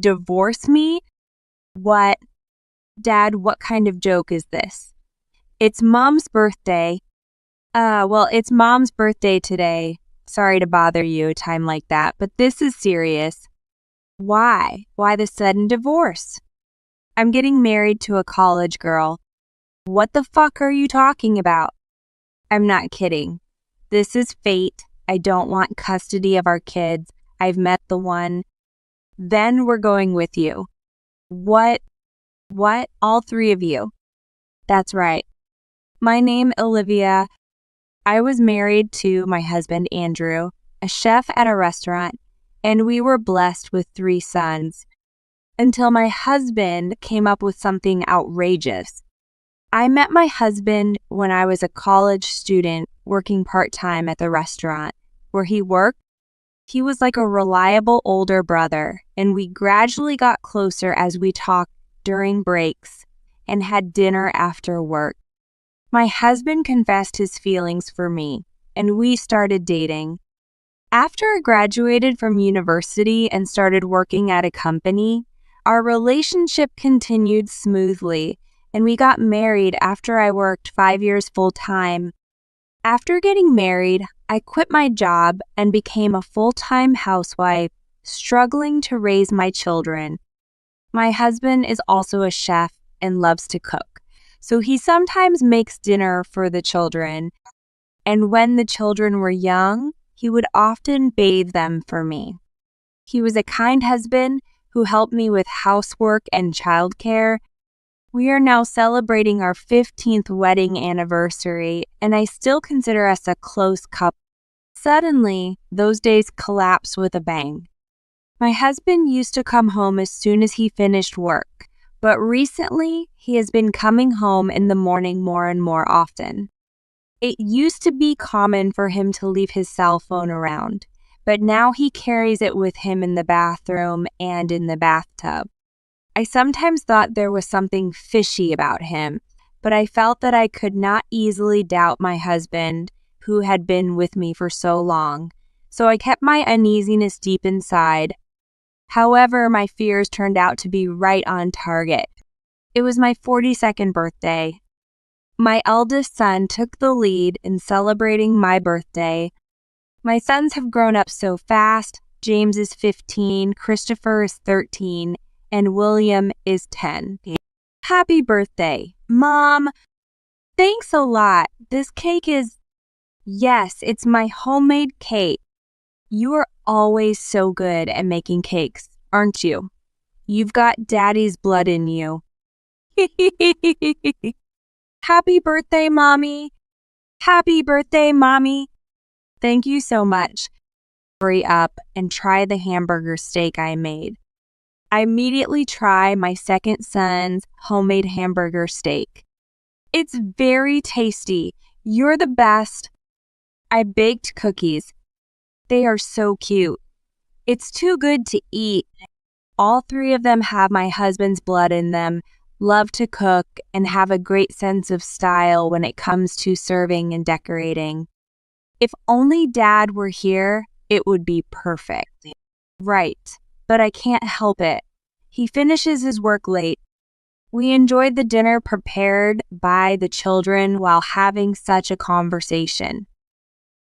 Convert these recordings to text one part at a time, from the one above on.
Divorce me? What? Dad, what kind of joke is this? It's Mom's birthday. It's Mom's birthday today. Sorry to bother you a time like that, but this is serious. Why? Why the sudden divorce? I'm getting married to a college girl. What the fuck are you talking about? I'm not kidding. This is fate. I don't want custody of our kids. I've met the one. Then we're going with you. What? What? All three of you? That's right. My name Olivia. I was married to my husband Andrew, a chef at a restaurant, and we were blessed with 3 sons. Until my husband came up with something outrageous. I met my husband when I was a college student working part-time at the restaurant where he worked. He was like a reliable older brother, and we gradually got closer as we talked during breaks and had dinner after work. My husband confessed his feelings for me, and we started dating. After I graduated from university and started working at a company, our relationship continued smoothly, and we got married after I worked 5 years full-time. After getting married, I quit my job and became a full-time housewife, struggling to raise my children. My husband is also a chef and loves to cook, so he sometimes makes dinner for the children. And when the children were young, he would often bathe them for me. He was a kind husband who helped me with housework and childcare. We are now celebrating our 15th wedding anniversary, and I still consider us a close couple. Suddenly, those days collapsed with a bang. My husband used to come home as soon as he finished work, but recently he has been coming home in the morning more and more often. It used to be common for him to leave his cell phone around, but now he carries it with him in the bathroom and in the bathtub. I sometimes thought there was something fishy about him, but I felt that I could not easily doubt my husband, who had been with me for so long, so I kept my uneasiness deep inside. However, my fears turned out to be right on target. It was my 42nd birthday. My eldest son took the lead in celebrating my birthday. My sons have grown up so fast. James is 15, Christopher is 13, and William is 10. Happy birthday, Mom! Thanks a lot. This cake is... Yes, it's my homemade cake. You are always so good at making cakes, aren't you? You've got Daddy's blood in you. Happy birthday, Mommy! Happy birthday, Mommy! Thank you so much. Hurry up and try the hamburger steak I made. I immediately try my second son's homemade hamburger steak. It's very tasty. You're the best. I baked cookies. They are so cute. It's too good to eat. All 3 of them have my husband's blood in them, love to cook, and have a great sense of style when it comes to serving and decorating. If only Dad were here, it would be perfect. Right, but I can't help it. He finishes his work late. We enjoyed the dinner prepared by the children while having such a conversation.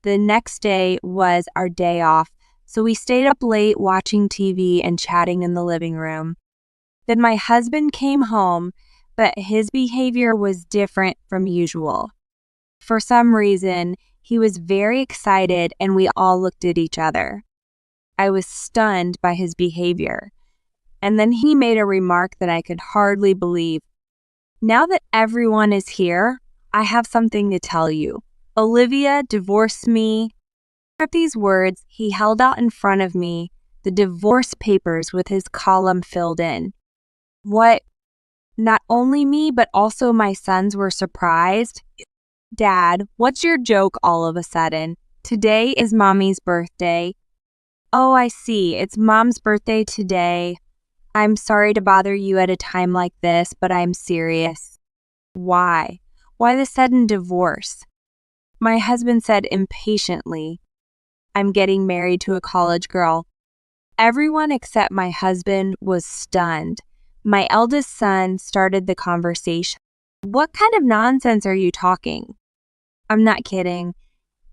The next day was our day off, so we stayed up late watching TV and chatting in the living room. Then my husband came home, but his behavior was different from usual. For some reason, he was very excited and we all looked at each other. I was stunned by his behavior. And then he made a remark that I could hardly believe. Now that everyone is here, I have something to tell you. Olivia divorced me. At these words, he held out in front of me the divorce papers with his column filled in. What? Not only me, but also my sons were surprised. Dad, what's your joke all of a sudden? Today is Mommy's birthday. Oh, I see. It's Mom's birthday today. I'm sorry to bother you at a time like this, but I'm serious. Why? Why the sudden divorce? My husband said impatiently, I'm getting married to a college girl. Everyone except my husband was stunned. My eldest son started the conversation. What kind of nonsense are you talking? I'm not kidding.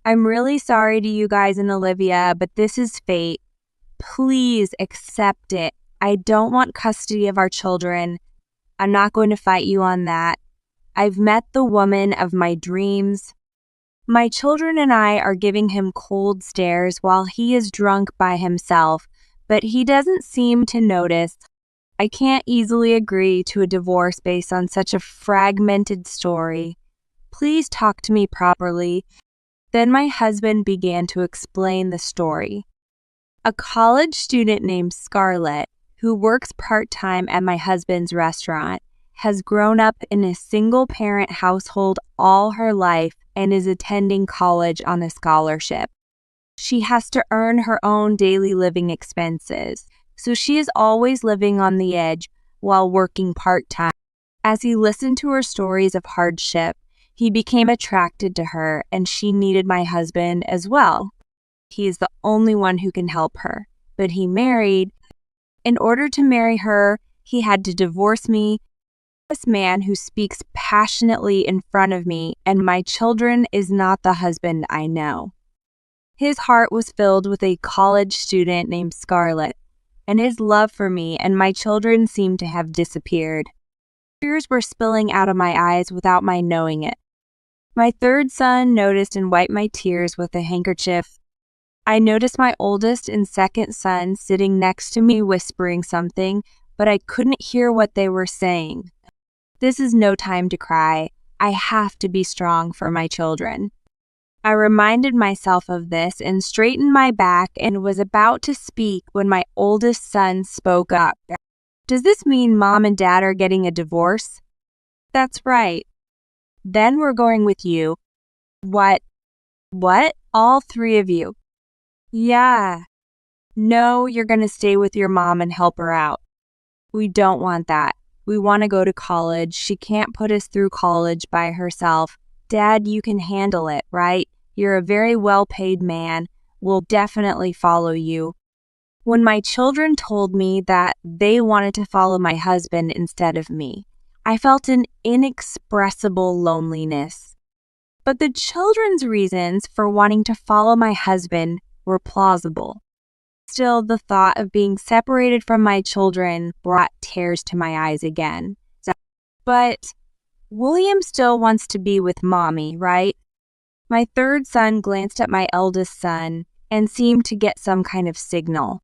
I'm really sorry to you guys and Olivia, but this is fate. Please accept it. I don't want custody of our children. I'm not going to fight you on that. I've met the woman of my dreams. My children and I are giving him cold stares while he is drunk by himself, but he doesn't seem to notice. I can't easily agree to a divorce based on such a fragmented story. Please talk to me properly. Then my husband began to explain the story. A college student named Scarlett, who works part-time at my husband's restaurant, has grown up in a single-parent household all her life and is attending college on a scholarship. She has to earn her own daily living expenses, so she is always living on the edge while working part-time. As he listened to her stories of hardship, he became attracted to her, and she needed my husband as well. He is the only one who can help her, but he married. In order to marry her, he had to divorce me. This man who speaks passionately in front of me and my children is not the husband I know. His heart was filled with a college student named Scarlett, and his love for me and my children seemed to have disappeared. Tears were spilling out of my eyes without my knowing it. My third son noticed and wiped my tears with a handkerchief. I noticed my oldest and second son sitting next to me whispering something, but I couldn't hear what they were saying. This is no time to cry. I have to be strong for my children. I reminded myself of this and straightened my back and was about to speak when my oldest son spoke up. Does this mean Mom and Dad are getting a divorce? That's right. Then we're going with you. What? What? All three of you? Yeah. No, you're going to stay with your mom and help her out. We don't want that. We want to go to college. She can't put us through college by herself. Dad, you can handle it, right? You're a very well-paid man. We'll definitely follow you. When my children told me that they wanted to follow my husband instead of me, I felt an inexpressible loneliness. But the children's reasons for wanting to follow my husband were plausible. Still, the thought of being separated from my children brought tears to my eyes again. But William still wants to be with Mommy, right? My third son glanced at my eldest son and seemed to get some kind of signal.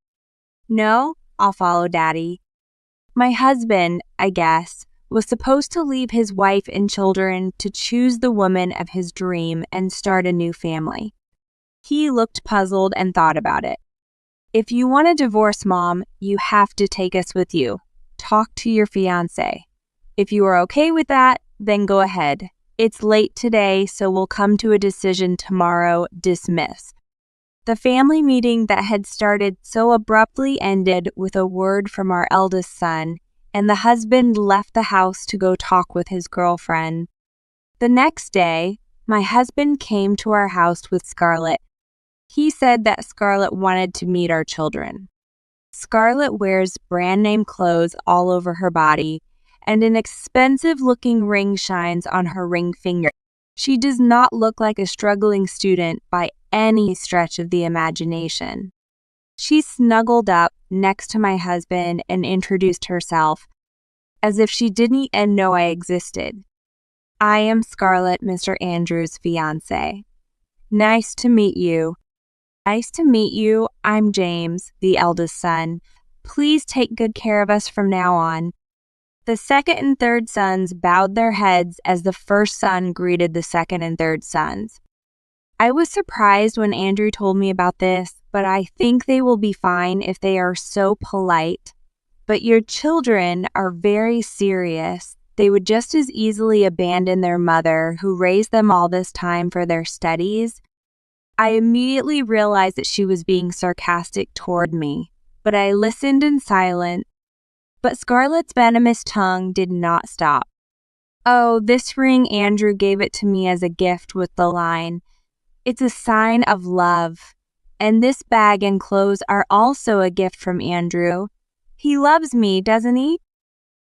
No, I'll follow Daddy. My husband, I guess, was supposed to leave his wife and children to choose the woman of his dream and start a new family. He looked puzzled and thought about it. If you want a divorce, Mom, you have to take us with you. Talk to your fiancé. If you are okay with that, then go ahead. It's late today, so we'll come to a decision tomorrow. Dismiss. The family meeting that had started so abruptly ended with a word from our eldest son, and the husband left the house to go talk with his girlfriend. The next day, my husband came to our house with Scarlett. He said that Scarlett wanted to meet our children. Scarlett wears brand-name clothes all over her body, and an expensive-looking ring shines on her ring finger. She does not look like a struggling student by any stretch of the imagination. She snuggled up next to my husband and introduced herself, as if she didn't even know I existed. I am Scarlett, Mr. Andrews' fiancé. Nice to meet you. Nice to meet you. I'm James, the eldest son. Please take good care of us from now on. The second and third sons bowed their heads as the first son greeted the second and third sons. I was surprised when Andrew told me about this, but I think they will be fine if they are so polite. But your children are very serious. They would just as easily abandon their mother, who raised them all this time for their studies. I immediately realized that she was being sarcastic toward me, but I listened in silence. But Scarlett's venomous tongue did not stop. Oh, this ring, Andrew gave it to me as a gift with the line, "It's a sign of love." And this bag and clothes are also a gift from Andrew. He loves me, doesn't he?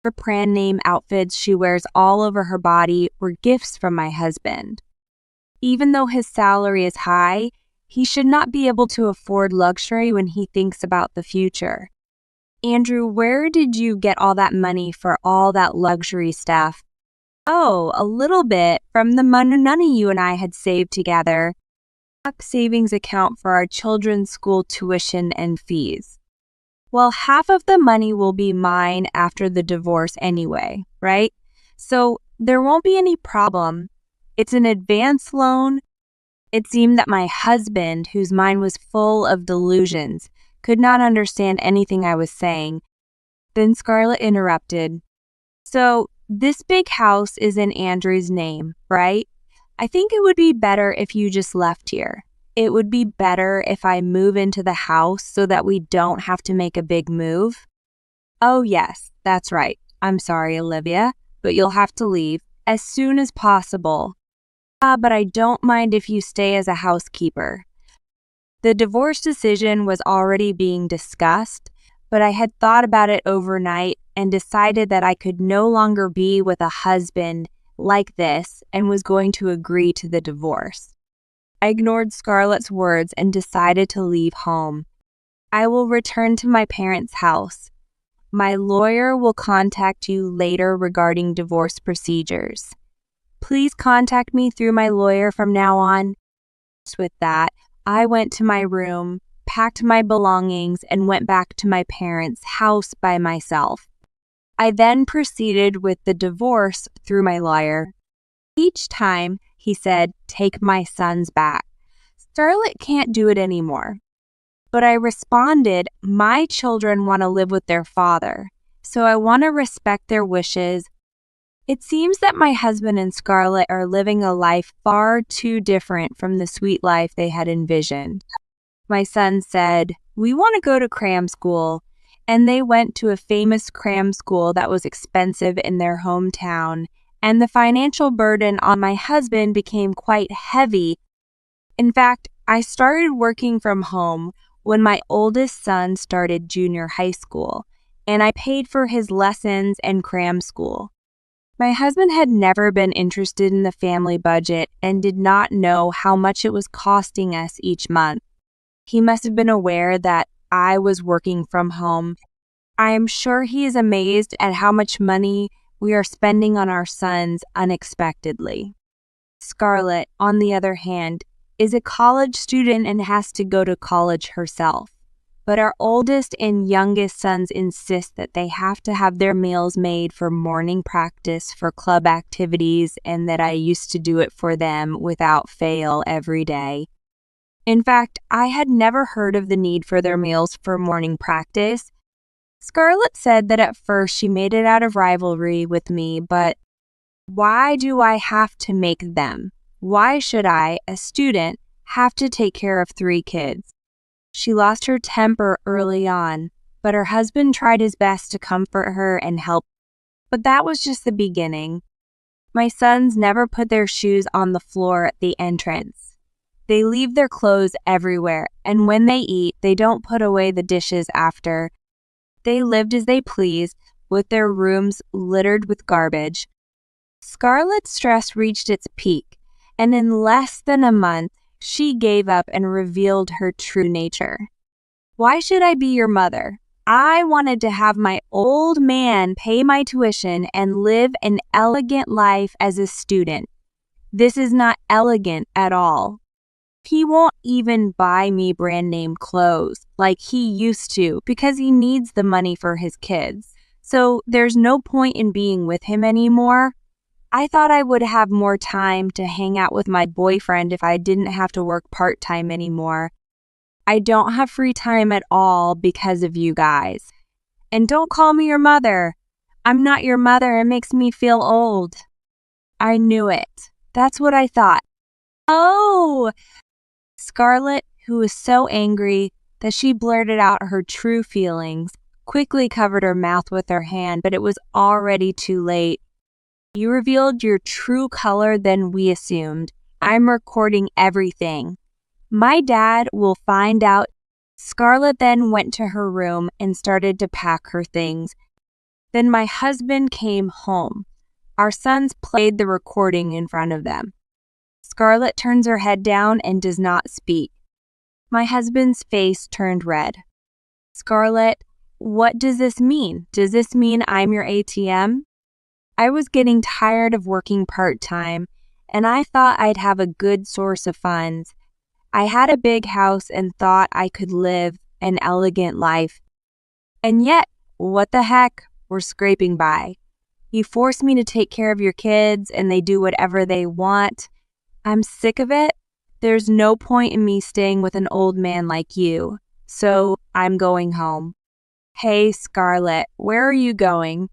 Her brand name outfits she wears all over her body were gifts from my husband. Even though his salary is high, he should not be able to afford luxury when he thinks about the future. Andrew, where did you get all that money for all that luxury stuff? Oh, a little bit from the money you and I had saved together. A savings account for our children's school tuition and fees. Well, half of the money will be mine after the divorce anyway, right? So there won't be any problem. It's an advance loan. It seemed that my husband, whose mind was full of delusions, could not understand anything I was saying. Then Scarlett interrupted. So this big house is in Andrew's name, right? I think it would be better if you just left here. It would be better if I move into the house so that we don't have to make a big move. Oh yes, that's right. I'm sorry, Olivia, but you'll have to leave as soon as possible. But I don't mind if you stay as a housekeeper. The divorce decision was already being discussed, but I had thought about it overnight and decided that I could no longer be with a husband like this and was going to agree to the divorce. I ignored Scarlett's words and decided to leave home. I will return to my parents' house. My lawyer will contact you later regarding divorce procedures. Please contact me through my lawyer from now on. With that, I went to my room, packed my belongings, and went back to my parents' house by myself. I then proceeded with the divorce through my lawyer. Each time, he said, "Take my sons back. Scarlett can't do it anymore." But I responded, my children want to live with their father, so I want to respect their wishes. It seems that my husband and Scarlett are living a life far too different from the sweet life they had envisioned. My son said, "We want to go to cram school," and they went to a famous cram school that was expensive in their hometown, and the financial burden on my husband became quite heavy. In fact, I started working from home when my oldest son started junior high school, and I paid for his lessons and cram school. My husband had never been interested in the family budget and did not know how much it was costing us each month. He must have been aware that I was working from home. I am sure he is amazed at how much money we are spending on our sons unexpectedly. Scarlett, on the other hand, is a college student and has to go to college herself. But our oldest and youngest sons insist that they have to have their meals made for morning practice for club activities and that I used to do it for them without fail every day. In fact, I had never heard of the need for their meals for morning practice. Scarlett said that at first she made it out of rivalry with me, but why do I have to make them? Why should I, a student, have to take care of 3 kids? She lost her temper early on, but her husband tried his best to comfort her and help. But that was just the beginning. My sons never put their shoes on the floor at the entrance. They leave their clothes everywhere, and when they eat, they don't put away the dishes after. They lived as they pleased, with their rooms littered with garbage. Scarlett's stress reached its peak, and in less than a month, she gave up and revealed her true nature. Why should I be your mother? I wanted to have my old man pay my tuition and live an elegant life as a student. This is not elegant at all. He won't even buy me brand name clothes like he used to because he needs the money for his kids. So there's no point in being with him anymore. I thought I would have more time to hang out with my boyfriend if I didn't have to work part-time anymore. I don't have free time at all because of you guys. And don't call me your mother. I'm not your mother. It makes me feel old. I knew it. That's what I thought. Oh! Scarlett, who was so angry that she blurted out her true feelings, quickly covered her mouth with her hand, but it was already too late. You revealed your true color than we assumed. I'm recording everything. My dad will find out. Scarlett then went to her room and started to pack her things. Then my husband came home. Our sons played the recording in front of them. Scarlett turns her head down and does not speak. My husband's face turned red. Scarlett, what does this mean? Does this mean I'm your ATM? I was getting tired of working part-time, and I thought I'd have a good source of funds. I had a big house and thought I could live an elegant life. And yet, what the heck? We're scraping by. You force me to take care of your kids and they do whatever they want. I'm sick of it. There's no point in me staying with an old man like you. So I'm going home. Hey, Scarlett, where are you going?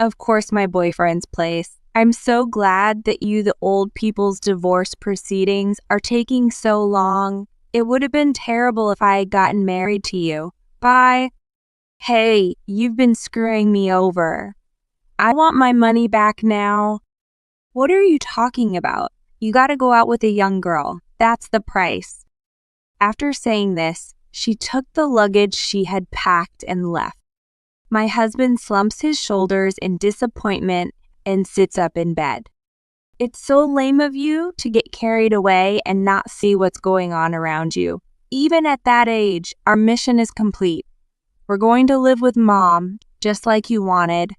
Of course, my boyfriend's place. I'm so glad that the old people's divorce proceedings are taking so long. It would have been terrible if I had gotten married to you. Bye. Hey, you've been screwing me over. I want my money back now. What are you talking about? You gotta go out with a young girl. That's the price. After saying this, she took the luggage she had packed and left. My husband slumps his shoulders in disappointment and sits up in bed. It's so lame of you to get carried away and not see what's going on around you. Even at that age, our mission is complete. We're going to live with Mom, just like you wanted.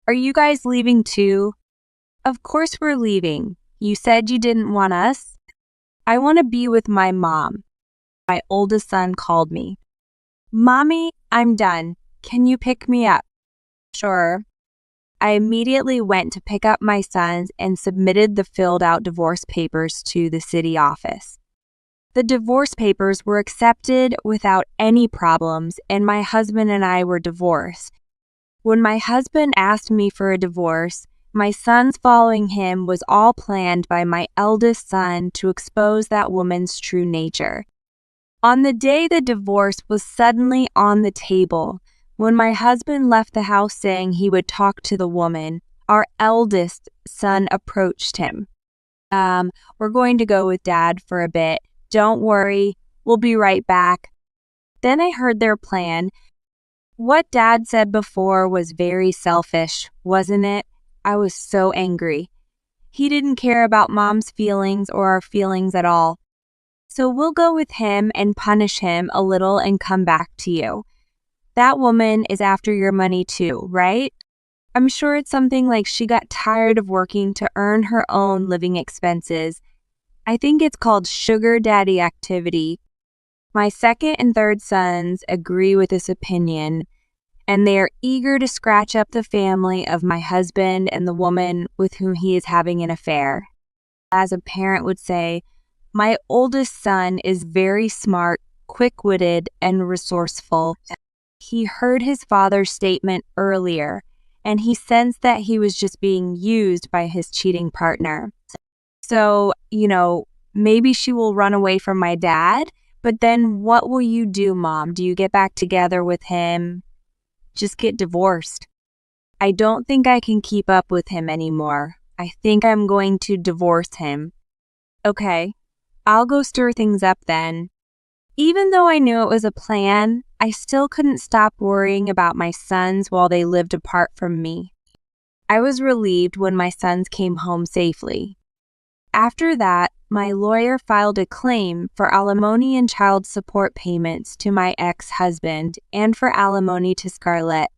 Are you guys leaving too? Of course we're leaving. You said you didn't want us. I want to be with my mom. My oldest son called me. Mommy, I'm done. Can you pick me up? Sure. I immediately went to pick up my sons and submitted the filled-out divorce papers to the city office. The divorce papers were accepted without any problems, and my husband and I were divorced. When my husband asked me for a divorce, my sons following him was all planned by my eldest son to expose that woman's true nature. On the day the divorce was suddenly on the table, when my husband left the house saying he would talk to the woman, our eldest son approached him. We're going to go with Dad for a bit. Don't worry, we'll be right back. Then I heard their plan. What Dad said before was very selfish, wasn't it? I was so angry. He didn't care about Mom's feelings or our feelings at all. So we'll go with him and punish him a little and come back to you. That woman is after your money too, right? I'm sure it's something like she got tired of working to earn her own living expenses. I think it's called sugar daddy activity. My second and third sons agree with this opinion, and they are eager to scratch up the family of my husband and the woman with whom he is having an affair. As a parent would say, my oldest son is very smart, quick-witted, and resourceful. He heard his father's statement earlier, and he sensed that he was just being used by his cheating partner. So, maybe she will run away from my dad, but then what will you do, Mom? Do you get back together with him? Just get divorced. I don't think I can keep up with him anymore. I think I'm going to divorce him. Okay, I'll go stir things up then. Even though I knew it was a plan, I still couldn't stop worrying about my sons while they lived apart from me. I was relieved when my sons came home safely. After that, my lawyer filed a claim for alimony and child support payments to my ex-husband and for alimony to Scarlett.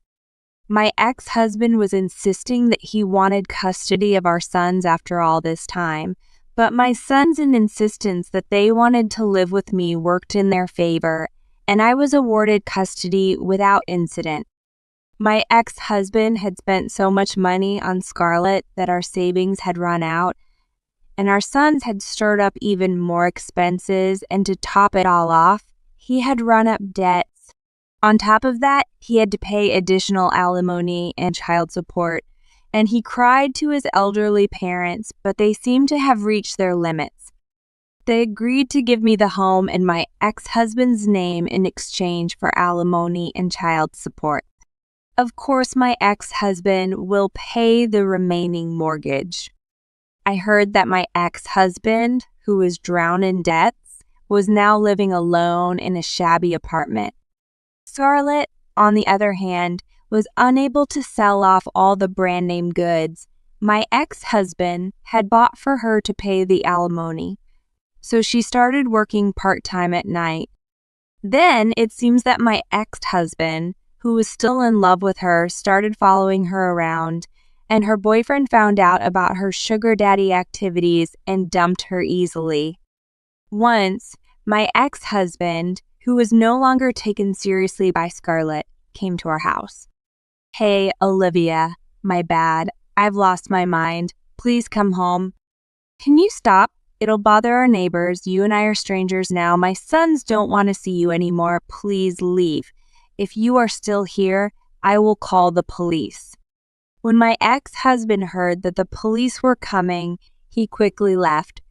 My ex-husband was insisting that he wanted custody of our sons after all this time, but my sons' insistence that they wanted to live with me worked in their favor, and I was awarded custody without incident. My ex-husband had spent so much money on Scarlett that our savings had run out, and our sons had stirred up even more expenses, and to top it all off, he had run up debts. On top of that, he had to pay additional alimony and child support, and he cried to his elderly parents, but they seemed to have reached their limits. They agreed to give me the home in my ex-husband's name in exchange for alimony and child support. Of course, my ex-husband will pay the remaining mortgage. I heard that my ex-husband, who was drowned in debts, was now living alone in a shabby apartment. Scarlett, on the other hand, was unable to sell off all the brand name goods my ex-husband had bought for her to pay the alimony, so she started working part-time at night. Then it seems that my ex-husband, who was still in love with her, started following her around, and her boyfriend found out about her sugar daddy activities and dumped her easily. Once, my ex-husband, who was no longer taken seriously by Scarlett, came to our house. "Hey, Olivia, my bad. I've lost my mind. Please come home." "Can you stop? It'll bother our neighbors. You and I are strangers now. My sons don't want to see you anymore. Please leave. If you are still here, I will call the police." When my ex-husband heard that the police were coming, he quickly left.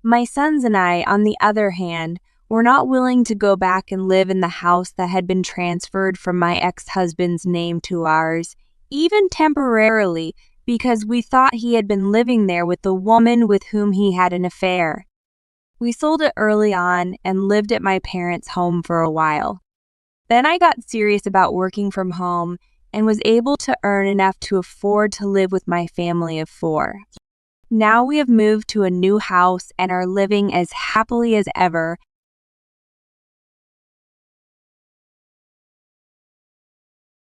My sons and I, on the other hand, were not willing to go back and live in the house that had been transferred from my ex-husband's name to ours, even temporarily, because we thought he had been living there with the woman with whom he had an affair. We sold it early on and lived at my parents' home for a while. Then I got serious about working from home and was able to earn enough to afford to live with my family of 4. Now we have moved to a new house and are living as happily as ever,